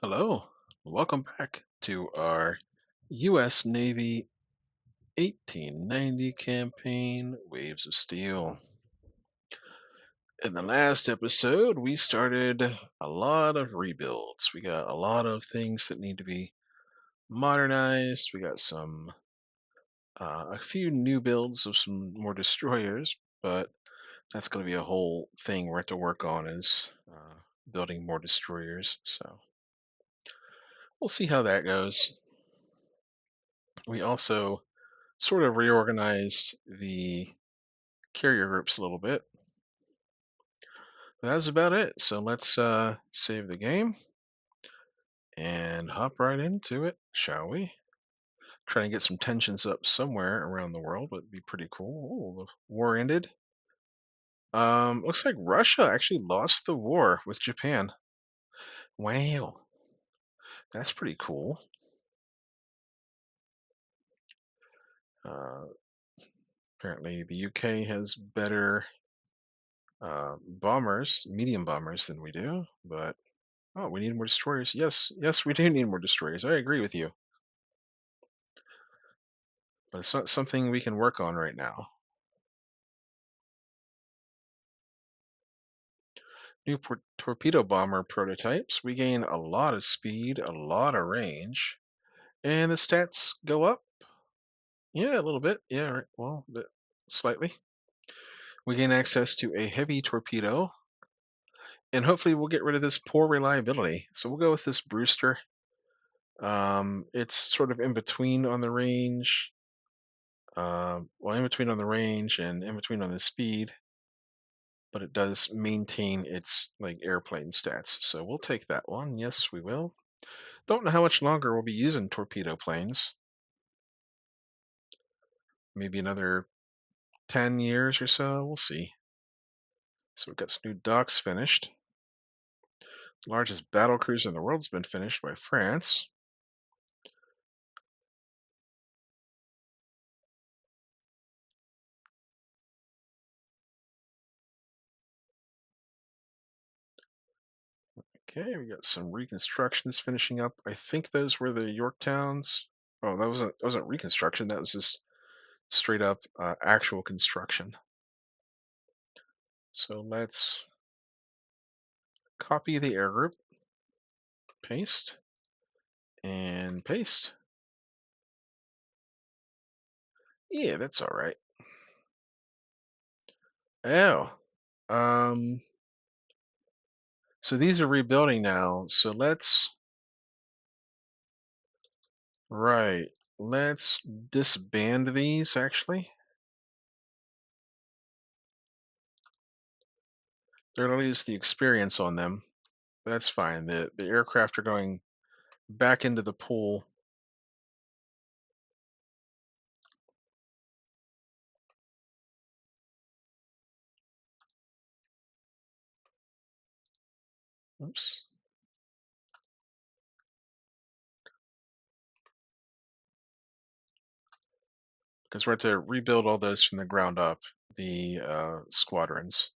Hello, welcome back to our U.S. Navy 1890 campaign, Waves of Steel. In the last episode, we started a lot of rebuilds. We got a lot of things that need to be modernized. We got a few new builds of some more destroyers, but that's going to be a whole thing we're to work on is building more destroyers. So we'll see how that goes. We also sort of reorganized the carrier groups a little bit. That's about it. So let's save the game and hop right into it, shall we? Try and get some tensions up somewhere around the world would be pretty cool. Ooh, the war ended. Looks like Russia actually lost the war with Japan. Wow, that's pretty cool. Uh, Apparently, the UK has better bombers, medium bombers, than we do, but oh, we need more destroyers. Yes, yes, we do need more destroyers. I agree with you. But it's not something we can work on right now. New torpedo bomber prototypes. We gain a lot of speed, a lot of range, and the stats go up. Yeah, a little bit. Yeah, right. Well, slightly. We gain access to a heavy torpedo, and hopefully we'll get rid of this poor reliability. So we'll go with this Brewster. It's sort of in between on the range. Well, in between on the range and in between on the speed, but it does maintain its like airplane stats. So we'll take that one. Yes, we will. Don't know how much longer we'll be using torpedo planes. Maybe another 10 years or so. We'll see. So we've got some new docks finished. The largest battle cruiser in the world's been finished by France. Okay, we got some reconstructions finishing up. I think those were the Yorktowns. Oh, that wasn't reconstruction. That was just straight up actual construction. So let's copy the air group, paste, and paste. Yeah, that's all right. Oh, um, so these are rebuilding now. So right, let's disband these actually. They're gonna lose the experience on them. That's fine. The aircraft are going back into the pool. Oops. Because we're to rebuild all those from the ground up, the squadrons.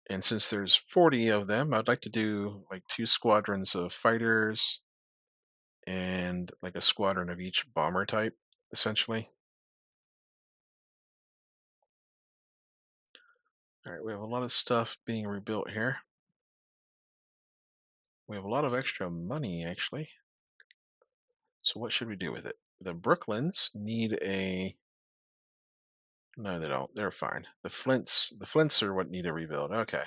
And since there's 40 of them, I'd like to do like two squadrons of fighters and like a squadron of each bomber type, essentially. All right, we have a lot of stuff being rebuilt here. We have a lot of extra money, actually. So what should we do with it? The Brooklyns need a. No, they don't. They're fine. The Flints are what need a rebuild. Okay,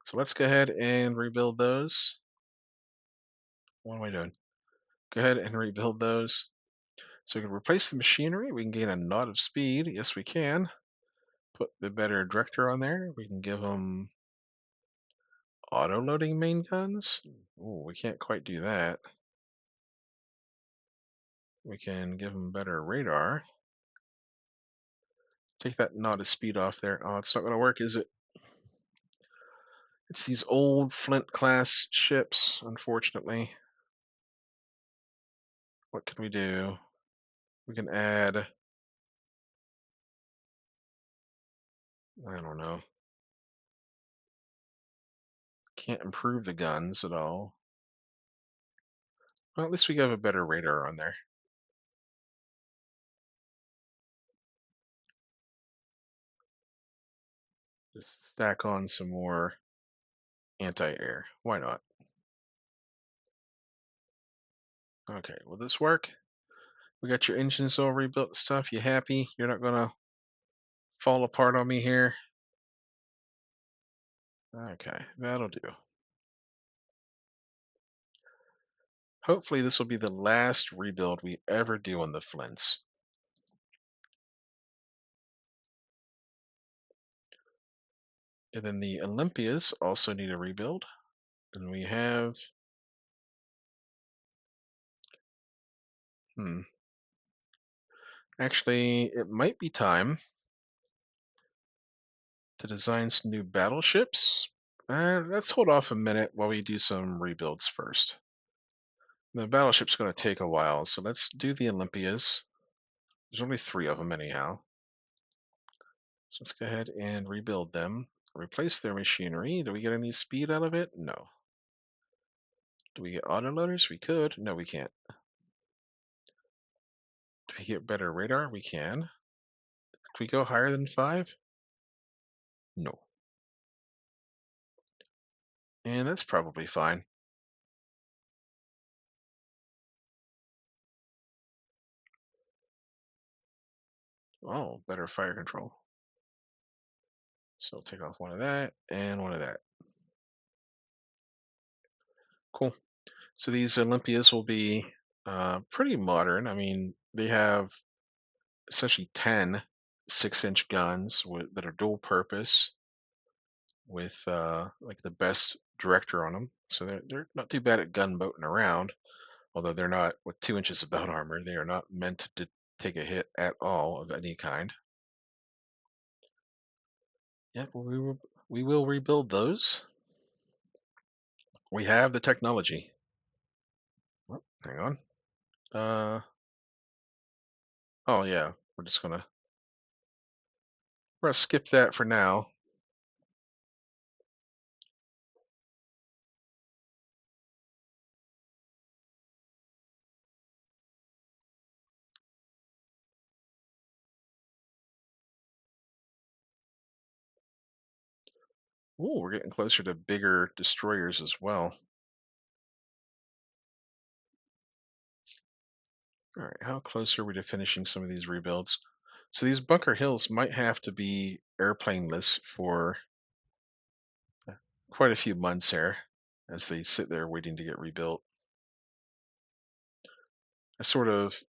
so let's go ahead and rebuild those. What am I doing? Go ahead and rebuild those. So we can replace the machinery. We can gain a knot of speed. Yes, we can. Put the better director on there. We can give them auto-loading main guns. Ooh, we can't quite do that. We can give them better radar. Take that knot of speed off there. Oh, it's not going to work, is it? It's these old Flint class ships, unfortunately. What can we do? We can add, I don't know. Can't improve the guns at all. Well, at least we have a better radar on there. Just stack on some more anti-air. Why not? Okay, will this work? We got your engines all rebuilt and stuff. You happy? You're not gonna fall apart on me here? Okay, that'll do. Hopefully this will be the last rebuild we ever do on the Flints. And then the Olympias also need a rebuild. And we have, hmm, actually, it might be time to design some new battleships. Let's hold off a minute while we do some rebuilds first. The battleship's going to take a while, so let's do the Olympias. There's only three of them, anyhow. So let's go ahead and rebuild them. Replace their machinery. Do we get any speed out of it? No. Do we get autoloaders? We could. No, we can't. Do we get better radar? We can. Can we go higher than 5? No. And that's probably fine. Oh, better fire control. So I'll take off one of that and one of that. Cool. So these Olympias will be pretty modern. I mean, they have essentially 10 6-inch guns that are dual purpose with like the best director on them. So they're not too bad at gunboating around, although they're not with 2 inches of belt armor. They are not meant to take a hit at all of any kind. Yeah, well, we will rebuild those. We have the technology. Oh, hang on. Oh yeah, we're gonna skip that for now. Ooh, we're getting closer to bigger destroyers as well. All right, how close are we to finishing some of these rebuilds? So these Bunker Hills might have to be airplaneless for uh, quite a few months here as they sit there waiting to get rebuilt. I sort of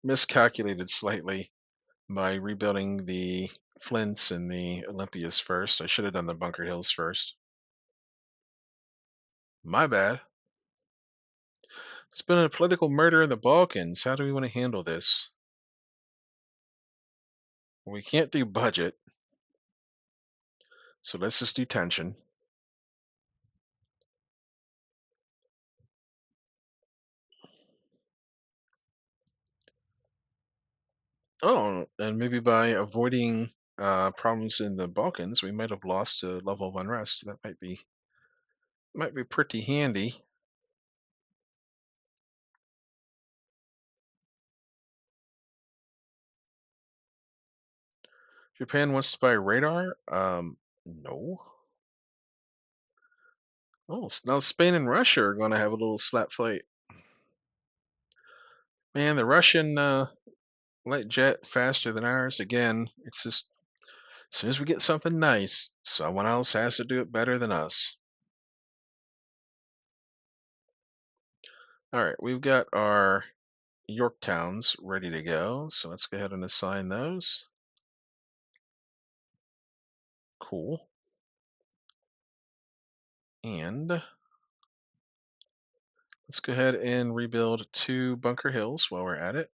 miscalculated slightly by rebuilding the Flints and the Olympias first. I should have done the Bunker Hills first. My bad. It's been a political murder in the Balkans. How do we want to handle this? We can't do budget, so let's just do tension. Oh, and maybe by avoiding problems in the Balkans, we might have lost a level of unrest. That might be pretty handy. Japan wants to buy radar. No. Oh, now Spain and Russia are going to have a little slap fight. Man, the Russian light jet faster than ours. Again, it's just as soon as we get something nice, someone else has to do it better than us. All right, we've got our Yorktowns ready to go, so let's go ahead and assign those. Cool. And let's go ahead and rebuild 2 Bunker Hills while we're at it.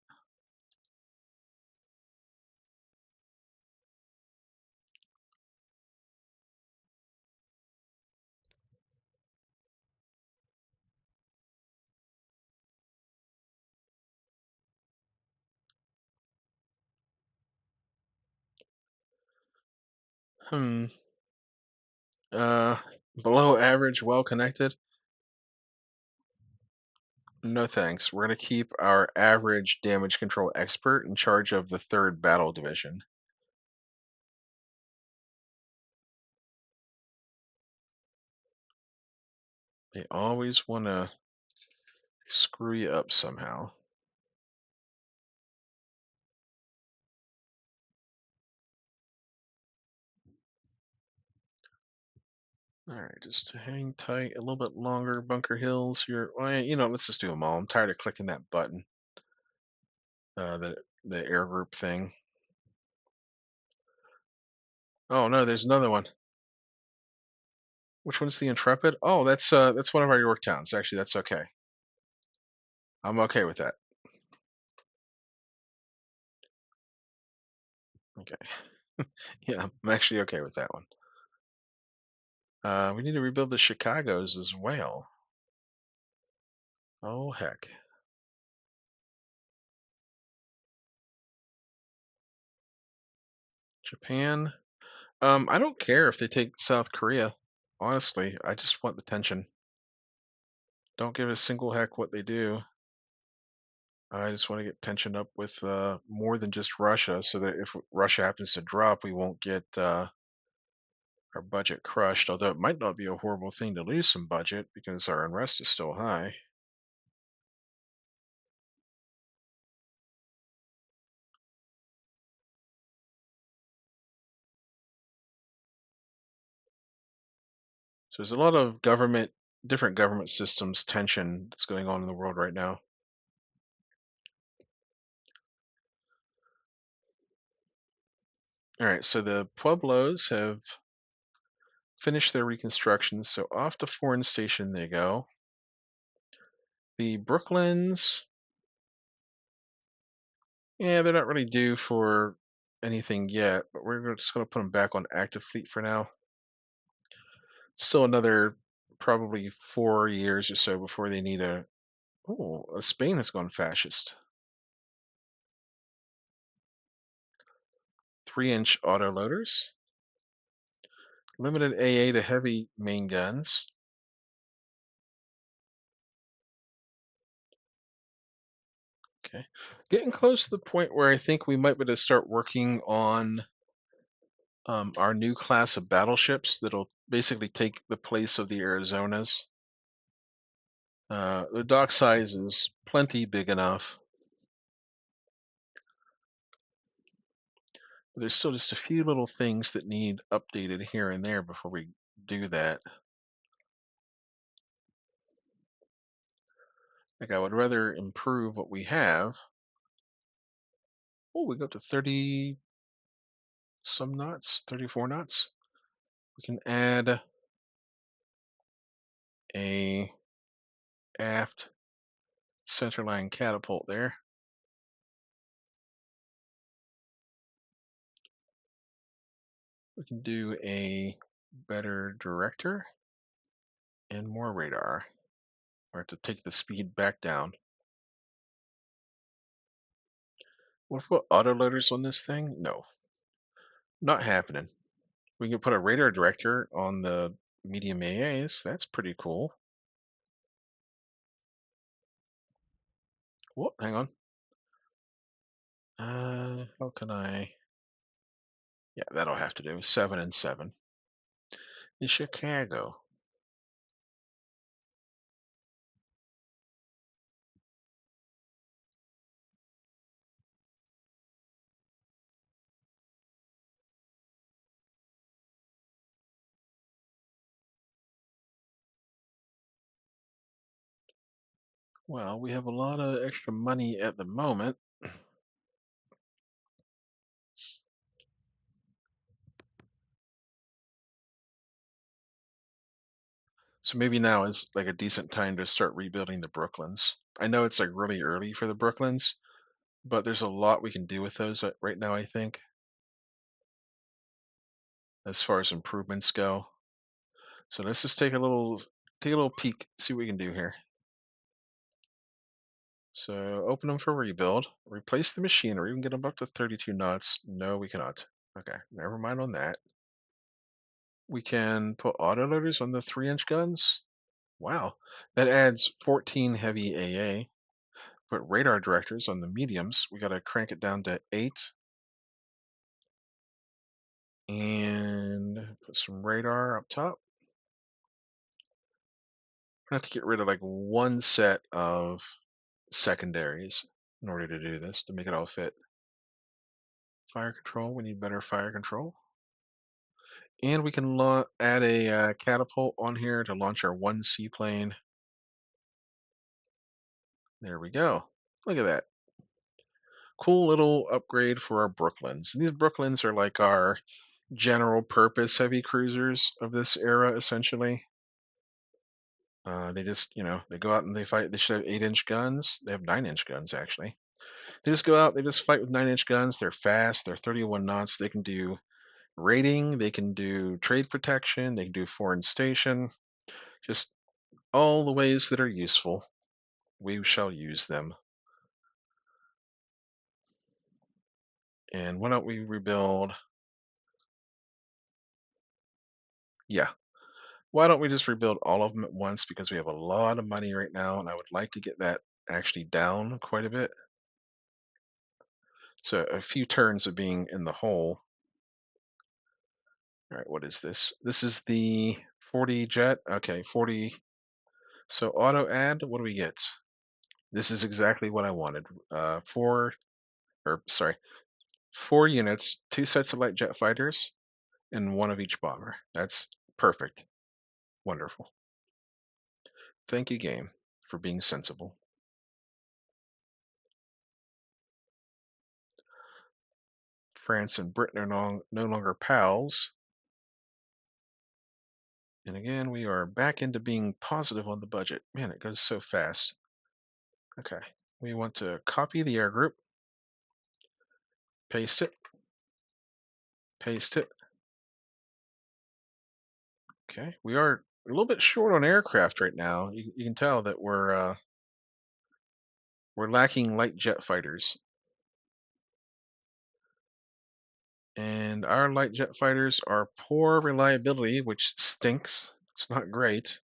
Hmm. Uh, below average, well connected. No thanks. We're going to keep our average damage control expert in charge of the third battle division. They always want to screw you up somehow. All right, just hang tight a little bit longer. Bunker Hills, let's just do them all. I'm tired of clicking that button, the air group thing. Oh no, there's another one. Which one's the Intrepid? Oh, that's one of our York towns. Actually, that's okay. I'm okay with that. Okay. Yeah, I'm actually okay with that one. We need to rebuild the Chicago's as well. Oh heck. Japan. I don't care if they take South Korea. Honestly, I just want the tension. Don't give a single heck what they do. I just want to get tension up with more than just Russia, so that if Russia happens to drop, we won't get our budget crushed. Although it might not be a horrible thing to lose some budget because our unrest is still high. So there's a lot of different government systems tension that's going on in the world right now. All right, so the Pueblos have finished their reconstruction, so off to Foreign Station they go. The Brooklyns, yeah, they're not really due for anything yet, but just going to put them back on active fleet for now. Still another probably 4 years or so before they need a. Oh, Spain has gone fascist. 3-inch autoloaders, limited AA to heavy main guns. Okay, getting close to the point where I think we might be able to start working on our new class of battleships that'll basically take the place of the Arizonas. The dock size is plenty big enough. There's still just a few little things that need updated here and there before we do that. Like I would rather improve what we have. Oh, we go up to 30 some knots, 34 knots. We can add a aft centerline catapult there. We can do a better director and more radar, or to take the speed back down. What if we put autoloaders on this thing? No, not happening. We can put a radar director on the medium AAs. That's pretty cool. Whoa, hang on. How can I? Yeah, that'll have to do. 7 and 7. In Chicago. Well, we have a lot of extra money at the moment. So maybe now is like a decent time to start rebuilding the Brooklyns. I know it's like really early for the Brooklyns, but there's a lot we can do with those right now, I think, as far as improvements go. So let's just take a little peek, see what we can do here. So open them for rebuild, replace the machinery. We can get them up to 32 knots. No, we cannot. Okay, never mind on that. We can put autoloaders on the 3-inch guns. Wow. That adds 14 heavy AA. But radar directors on the mediums, we got to crank it down to 8 and put some radar up top. I have to get rid of like one set of secondaries in order to do this, to make it all fit. Fire control, we need better fire control. And we can add a catapult on here to launch our one seaplane. There we go. Look at that. Cool little upgrade for our Brooklyns. These Brooklyns are like our general purpose heavy cruisers of this era, essentially. They just, they go out and they fight. They should have 8-inch guns. They have 9-inch guns, actually. They just go out, they just fight with 9-inch guns. They're fast. They're 31 knots. They can do raiding. They can do trade protection. They can do foreign station. Just all the ways that are useful. We shall use them. And why don't we rebuild? Yeah. Why don't we just rebuild all of them at once? Because we have a lot of money right now, and I would like to get that actually down quite a bit. So a few turns of being in the hole. All right, what is this? This is the 40 jet. Okay, 40. So auto add, what do we get? This is exactly what I wanted. Sorry, 4 units, 2 sets of light jet fighters, and one of each bomber. That's perfect. Wonderful. Thank you, game, for being sensible. France and Britain are no longer pals. And again, we are back into being positive on the budget. Man, it goes so fast. Okay, we want to copy the air group, paste it, paste it. Okay, we are a little bit short on aircraft right now. You can tell that we're lacking light jet fighters, and our light jet fighters are poor reliability, which stinks. It's not great.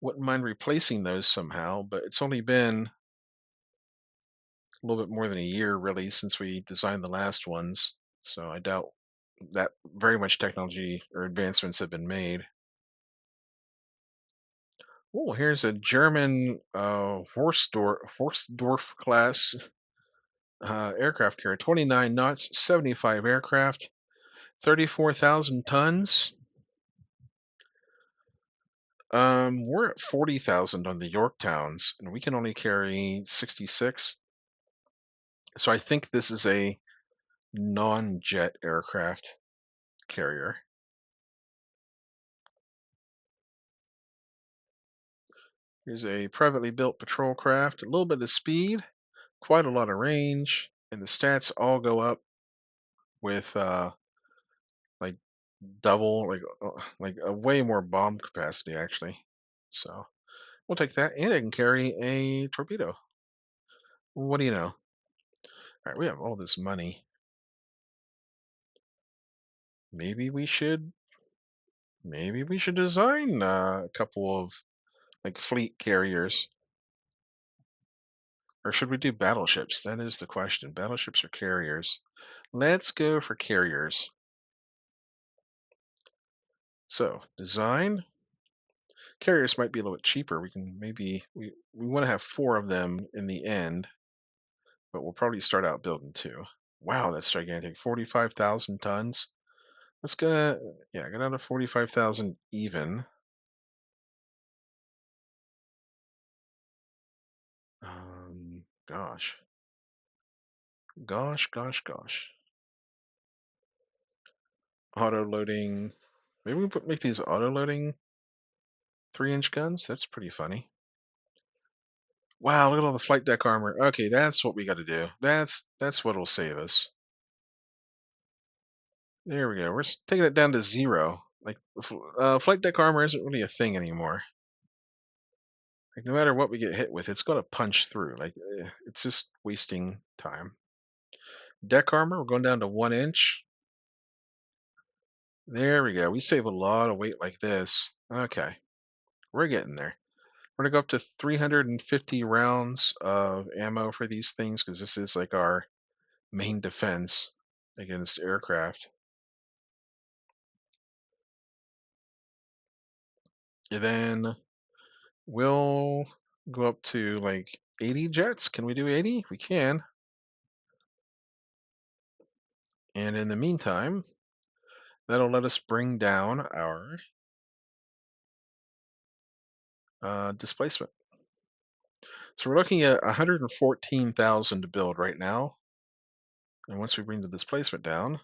Wouldn't mind replacing those somehow, but it's only been a little bit more than a year, really, since we designed the last ones. So I doubt that very much technology or advancements have been made. Oh, here's a German Horstdorf class aircraft carrier, 29 knots, 75 aircraft, 34,000 tons. We're at 40,000 on the Yorktowns, and we can only carry 66. So I think this is a non-jet aircraft carrier. Here's a privately built patrol craft, a little bit of speed, quite a lot of range, and the stats all go up with like double, like a way more bomb capacity actually. So we'll take that, and it can carry a torpedo. What do you know? All right, we have all this money. Maybe we should, maybe we should design a couple of like fleet carriers, or should we do battleships? That is the question. Battleships or carriers? Let's go for carriers. So design carriers might be a little bit cheaper. We can maybe we want to have 4 of them in the end, but we'll probably start out building 2. Wow, that's gigantic. 45,000 tons. Let's gonna yeah, go down to 45,000 even. Gosh. Gosh. Auto loading. Maybe we make these auto loading 3-inch guns. That's pretty funny. Wow, look at all the flight deck armor. Okay, that's what we got to do. That's what'll save us. There we go. We're taking it down to 0. Like flight deck armor isn't really a thing anymore. Like no matter what we get hit with, it's going to punch through. Like it's just wasting time. Deck armor, we're going down to 1 inch. There we go. We save a lot of weight like this. Okay, we're getting there. We're gonna go up to 350 rounds of ammo for these things because this is like our main defense against aircraft. And then we'll go up to like 80 jets. Can we do 80? We can. And in the meantime, that'll let us bring down our displacement. So we're looking at 114,000 to build right now. And once we bring the displacement down,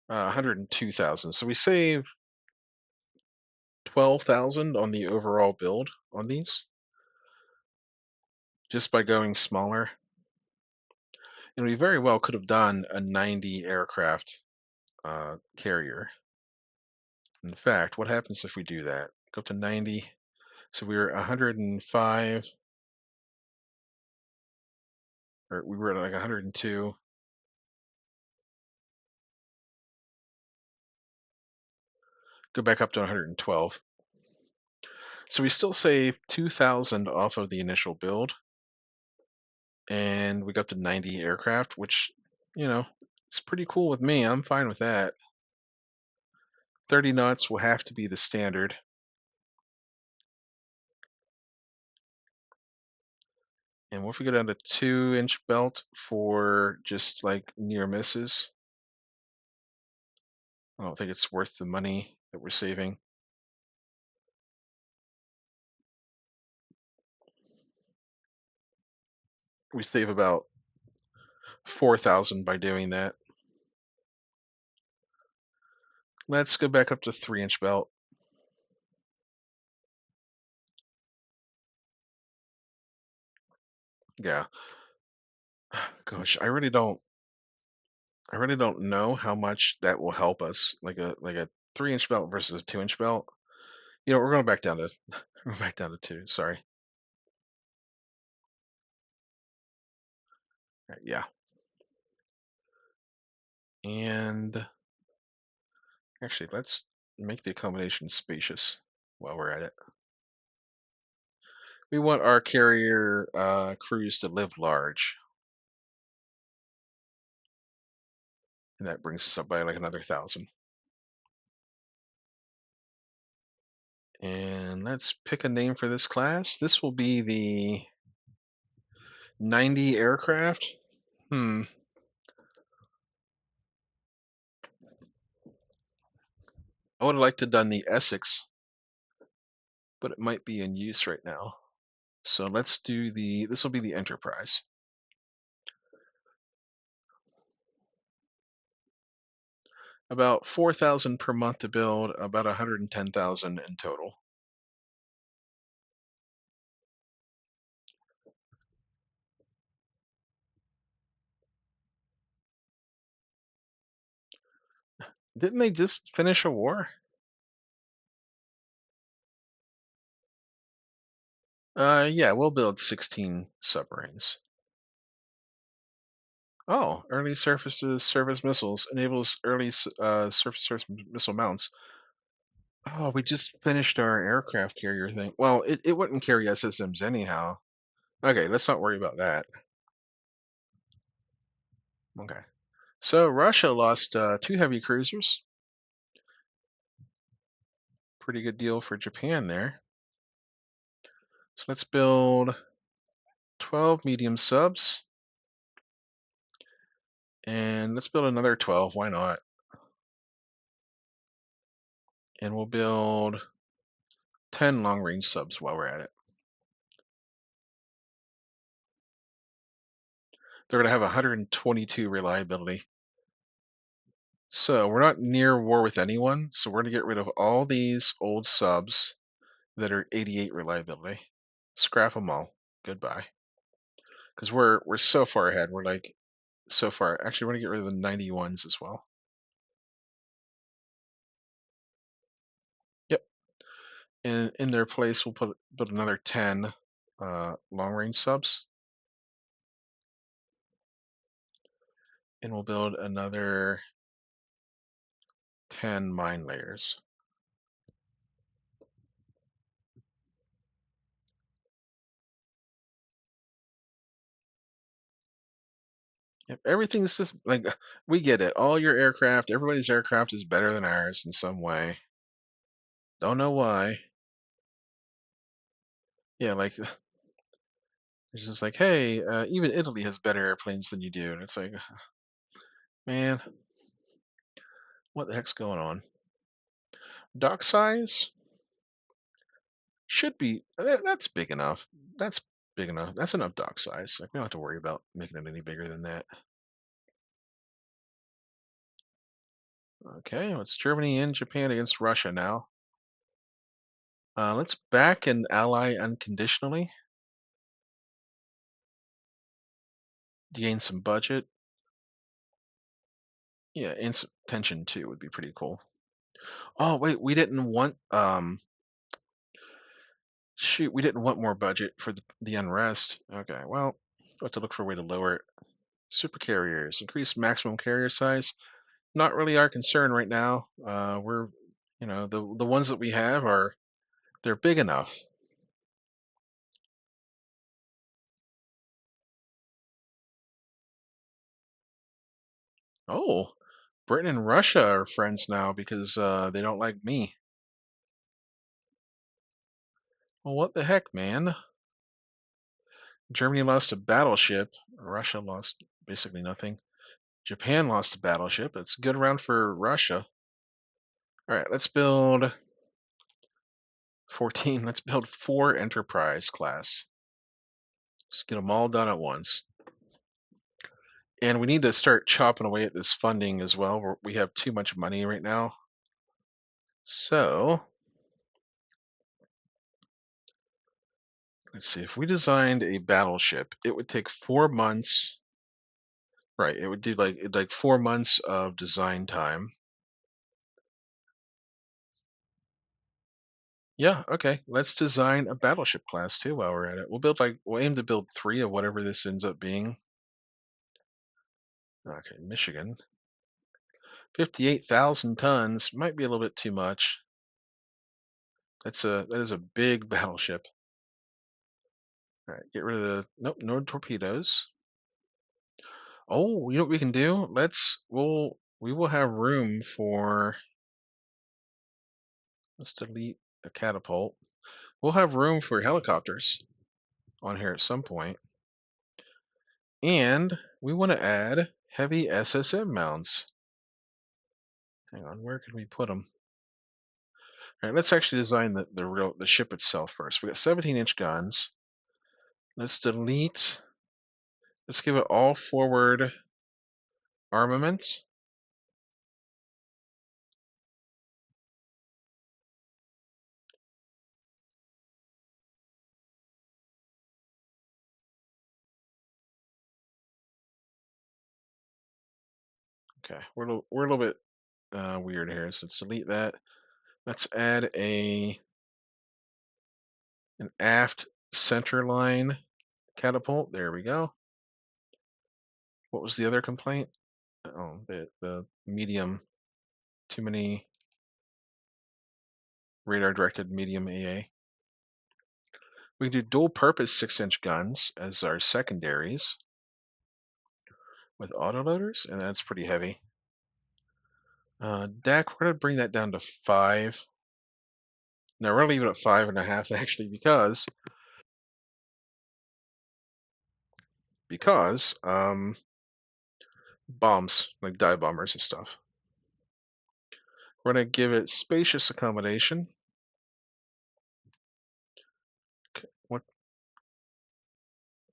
102,000. So we save 12,000 on the overall build on these just by going smaller. And we very well could have done a 90 aircraft carrier. In fact, what happens if we do that? Go up to 90. So we were 105, or we were at like 102. Go back up to 112. So we still save 2,000 off of the initial build, and we got the 90 aircraft, which, you know, it's pretty cool with me. I'm fine with that. 30 knots will have to be the standard. And what if we go down to 2-inch belt for just like near misses? I don't think it's worth the money that we're saving. We save about 4,000 by doing that. Let's go back up to 3-inch belt. Yeah. Gosh, I really don't know how much that will help us. Like a 3-inch belt versus a 2-inch belt. We're going back down to we're back down to 2, sorry. Yeah. And actually, let's make the accommodation spacious while we're at it. We want our carrier crews to live large, and that brings us up by like another 1,000. And let's pick a name for this class. This will be the 90 aircraft. Hmm. I would have liked to have done the Essex, but it might be in use right now. So let's do this will be the Enterprise. About 4,000 per month to build, about 110,000 in total. Didn't they just finish a war? Yeah, we'll build 16 submarines. Oh, early surfaces service missiles enables early surface missile mounts. Oh, we just finished our aircraft carrier thing. Well, it wouldn't carry SSMs anyhow. Okay, let's not worry about that. Okay. So Russia lost 2 heavy cruisers. Pretty good deal for Japan there. So let's build 12 medium subs. And let's build another 12. Why not? And we'll build 10 long range subs while we're at it. They're going to have 122 reliability. So we're not near war with anyone. So we're going to get rid of all these old subs that are 88 reliability. Scrap them all. Goodbye. Because we're so far ahead. We're like so far. Actually, we're going to get rid of the 91s as well. Yep. And in their place, we'll put another 10 long range subs. and we'll build another 10 mine layers. Yep, everything's just like we get it. All your aircraft, everybody's aircraft is better than ours in some way. Don't know why. Yeah, like it's just like, hey, even Italy has better airplanes than you do, and it's like, man, what the heck's going on? Dock size should be that's big enough. That's big enough. That's enough dock size. Like we don't have to worry about making it any bigger than that. Okay, well, it's Germany and Japan against Russia now. Let's back an ally unconditionally to gain some budget. Yeah, and some tension too would be pretty cool. Oh wait, we didn't want shoot, we didn't want more budget for the unrest. Okay, well, we'll have to look for a way to lower it. Super carriers, increase maximum carrier size. Not really our concern right now. We're, the ones that we have are they're big enough. Oh, Britain and Russia are friends now because they don't like me. Well, what the heck, man? Germany lost a battleship. Russia lost basically nothing. Japan lost a battleship. It's a good round for Russia. All right, let's build 14. Let's build 4 Enterprise class. Just get them all done at once. And we need to start chopping away at this funding as well. We have too much money right now. So let's see. If we designed a battleship, it would take 4 months. Right. It would do like 4 months of design time. Yeah. Okay. Let's design a battleship class too while we're at it. We'll aim to build 3 of whatever this ends up being. Okay. Michigan. 58,000 tons might be a little bit too much. That is a big battleship. All right, get rid of the nope, no torpedoes. Oh, you know what we can do? We will have room for let's delete a catapult. We'll have room for helicopters on here at some point. And we want to add heavy SSM mounts. Hang on, where can we put them? All right, let's actually design the ship itself first. We got 17-inch guns. Let's delete. Let's give it all forward armaments. Okay, we're a little bit weird here, so let's delete that. Let's add an aft center line catapult. There we go. What was the other complaint? Oh, the medium. Too many radar directed medium AA. We can do dual purpose 6-inch guns as our secondaries with autoloaders, and that's pretty heavy. DAC, we're going to bring that down to 5. Now we're going to leave it at 5.5 actually because bombs, like dive bombers and stuff. We're going to give it spacious accommodation. Okay, what?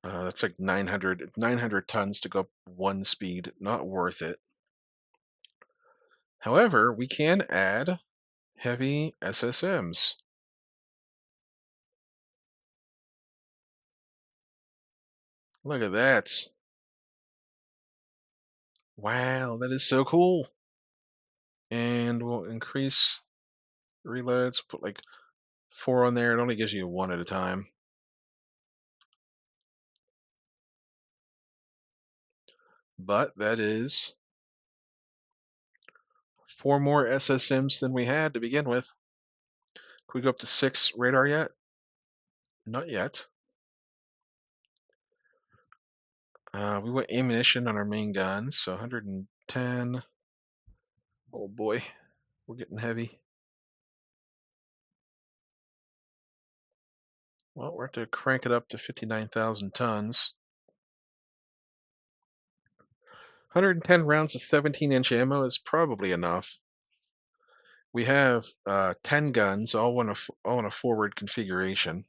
That's like 900 tons to go up 1 speed. Not worth it. However, we can add heavy SSMs. Look at that. Wow, that is so cool. And we'll increase reloads, put like 4 on there. It only gives you 1 at a time. but that is four more SSMs than we had to begin with. Can we go up to 6 radar yet? Not yet. We went ammunition on our main guns, so 110. Oh boy, we're getting heavy. Well, we're going to crank it up to 59,000 tons. 110 rounds of 17-inch ammo is probably enough. We have 10 guns, all in a forward configuration.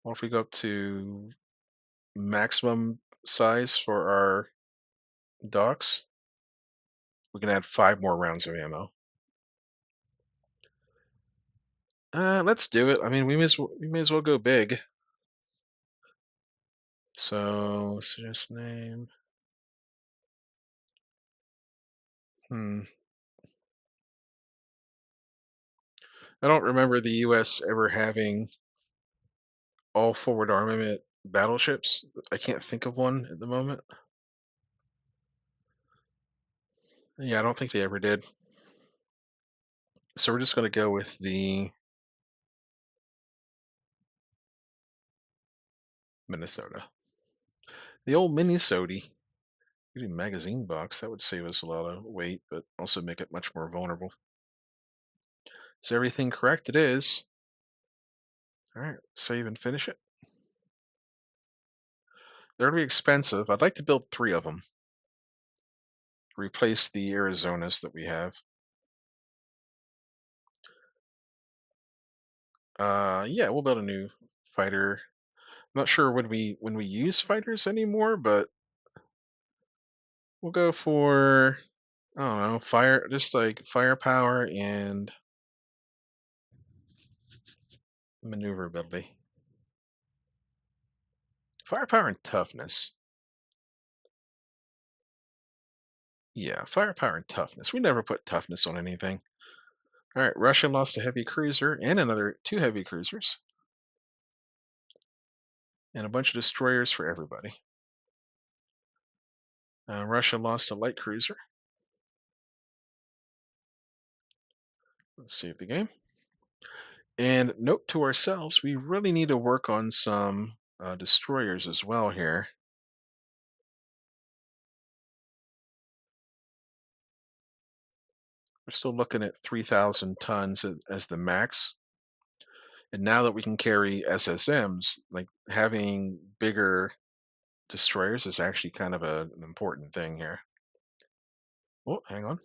Well, if we go up to maximum size for our docks, we can add 5 more rounds of ammo. Let's do it. I mean, we may as well go big. So, suggest name. Hmm. I don't remember the U.S. ever having all forward armament battleships. I can't think of one at the moment. Yeah, I don't think they ever did. So we're just going to go with the Minnesota. The old Minnesota. Getting magazine box, that would save us a lot of weight, but also make it much more vulnerable. Is everything correct? It is. All right, save and finish it. They're going to be expensive. I'd like to build 3 of them. Replace the Arizonas that we have. Yeah, we'll build a new fighter. I'm not sure when we use fighters anymore, but we'll go for, I don't know, just like firepower and maneuverability. Firepower and toughness. Yeah, firepower and toughness. We never put toughness on anything. All right, Russia lost a heavy cruiser and another 2 heavy cruisers. And a bunch of destroyers for everybody. Russia lost a light cruiser. Let's save the game. And note to ourselves, we really need to work on some destroyers as well here. We're still looking at 3,000 tons as the max. And now that we can carry SSMs, like having bigger destroyers is actually kind of an important thing here. Oh, hang on.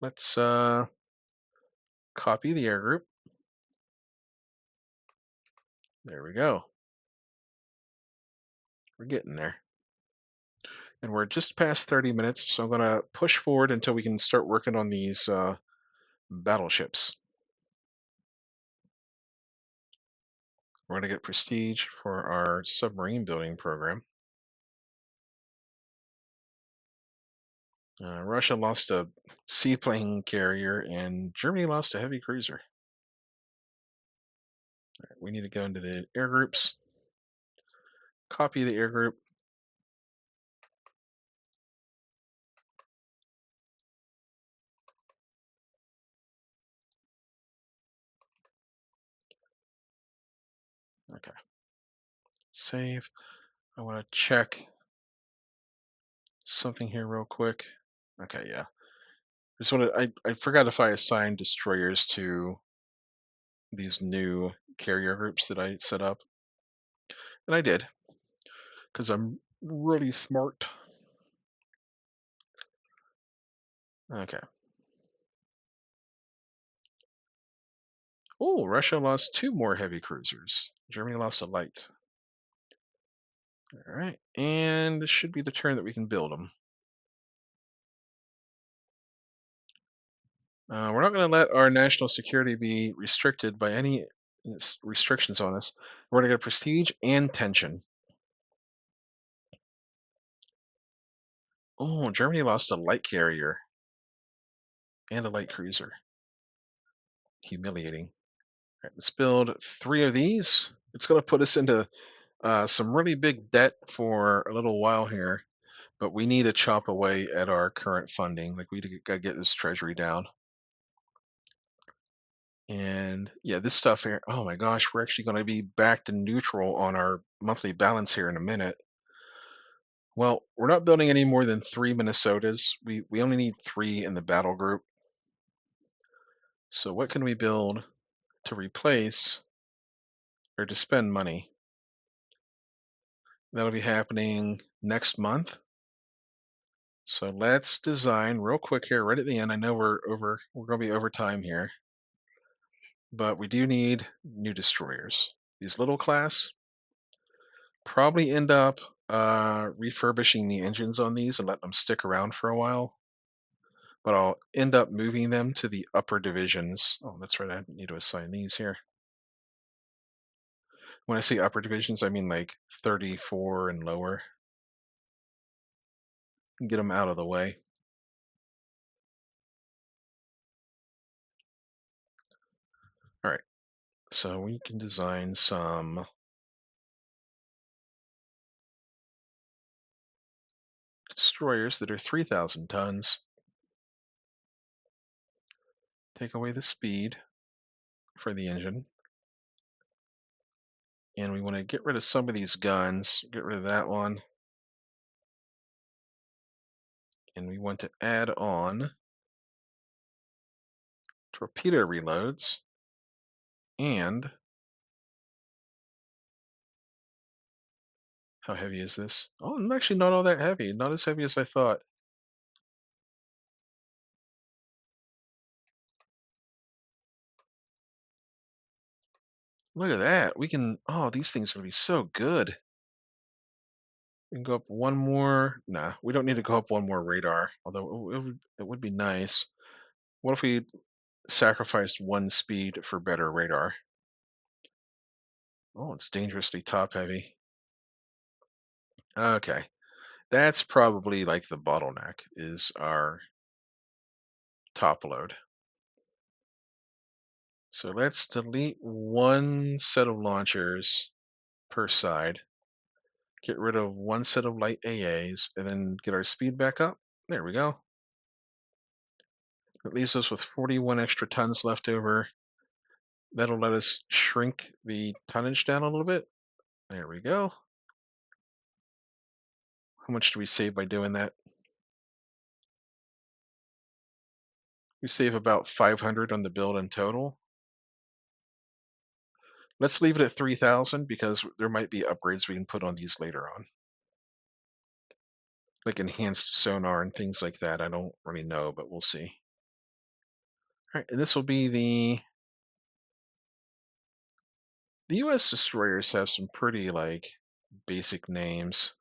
Let's copy the air group. There we go. We're getting there. And we're just past 30 minutes, so I'm going to push forward until we can start working on these battleships. We're going to get prestige for our submarine building program. Russia lost a seaplane carrier, and Germany lost a heavy cruiser. Right, we need to go into the air groups, copy the air group. Okay. Save. I want to check something here real quick. Okay, yeah. I forgot if I assigned destroyers to these new carrier groups that I set up. And I did, because I'm really smart. Okay. Oh, Russia lost 2 more heavy cruisers. Germany lost a light. All right, and this should be the turn that we can build them. We're not going to let our national security be restricted by any restrictions on us. We're going to get prestige and tension. Oh, Germany lost a light carrier and a light cruiser. Humiliating. All right, let's build 3 of these. It's going to put us into Some really big debt for a little while here, but we need to chop away at our current funding. Like gotta get this treasury down. And yeah, this stuff here, oh my gosh, we're actually going to be back to neutral on our monthly balance here in a minute. Well, we're not building any more than three Minnesotas. We only need three in the battle group. So what can we build to replace or to spend money? That'll be happening next month. So let's design real quick here, right at the end. I know we're going to be over time here, but we do need new destroyers. These little class probably end up refurbishing the engines on these and let them stick around for a while. But I'll end up moving them to the upper divisions. Oh, that's right. I need to assign these here. When I say upper divisions, I mean like 34 and lower. Get them out of the way. All right. So we can design some destroyers that are 3,000 tons. Take away the speed for the engine. And we want to get rid of some of these guns. Get rid of that one. And we want to add on torpedo reloads and how heavy is this? Oh, I'm actually not all that heavy. Not as heavy as I thought. Look at that. We can, oh, these things are going to be so good. We can go up one more. Nah, we don't need to go up one more radar, although it would be nice. What if we sacrificed one speed for better radar? Oh, it's dangerously top heavy. Okay. That's probably like the bottleneck is our top load. So let's delete one set of launchers per side, get rid of one set of light AAs, and then get our speed back up. There we go. It leaves us with 41 extra tons left over. That'll let us shrink the tonnage down a little bit. There we go. How much do we save by doing that? We save about 500 on the build in total. Let's leave it at 3,000 because there might be upgrades we can put on these later on. Like enhanced sonar and things like that. I don't really know, but we'll see. All right, and this will be the US destroyers have some pretty like basic names.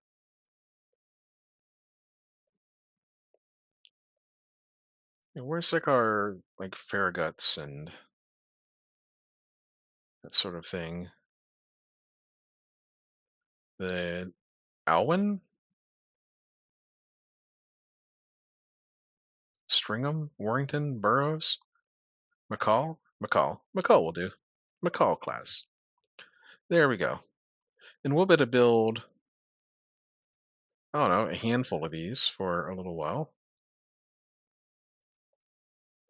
Where's like our like Farraguts and that sort of thing? The Alwyn? Stringham? Warrington? Burroughs? McCall? McCall. McCall will do. McCall class. There we go. And we'll be able to build, I don't know, a handful of these for a little while.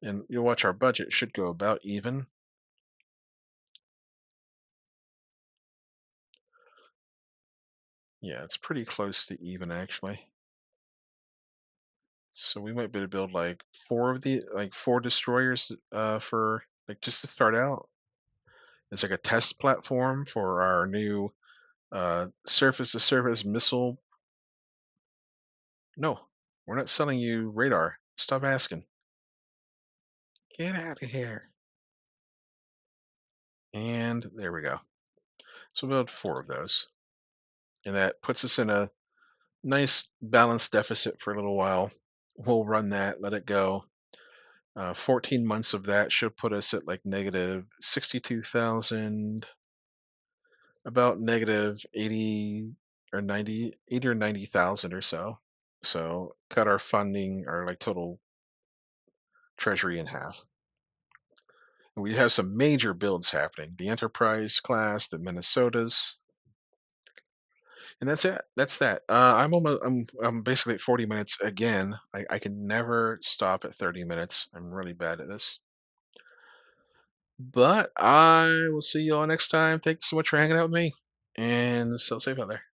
And you'll watch our budget should go about even. Yeah, it's pretty close to even actually. So we might be able to build like four destroyers for like just to start out. It's like a test platform for our new surface to surface missile. No, we're not selling you radar. Stop asking. Get out of here. And there we go. So we'll build four of those. And that puts us in a nice balanced deficit for a little while. We'll run that, let it go. 14 months of that should put us at like negative 62,000, about negative 80 or 90, 80 or 90,000 or so. So cut our funding, our like total treasury in half. And we have some major builds happening. The Enterprise class, the Minnesotas. And that's it. That's that. I'm almost. I'm basically at 40 minutes again. I can never stop at 30 minutes. I'm really bad at this. But I will see you all next time. Thank you so much for hanging out with me, and so safe out there.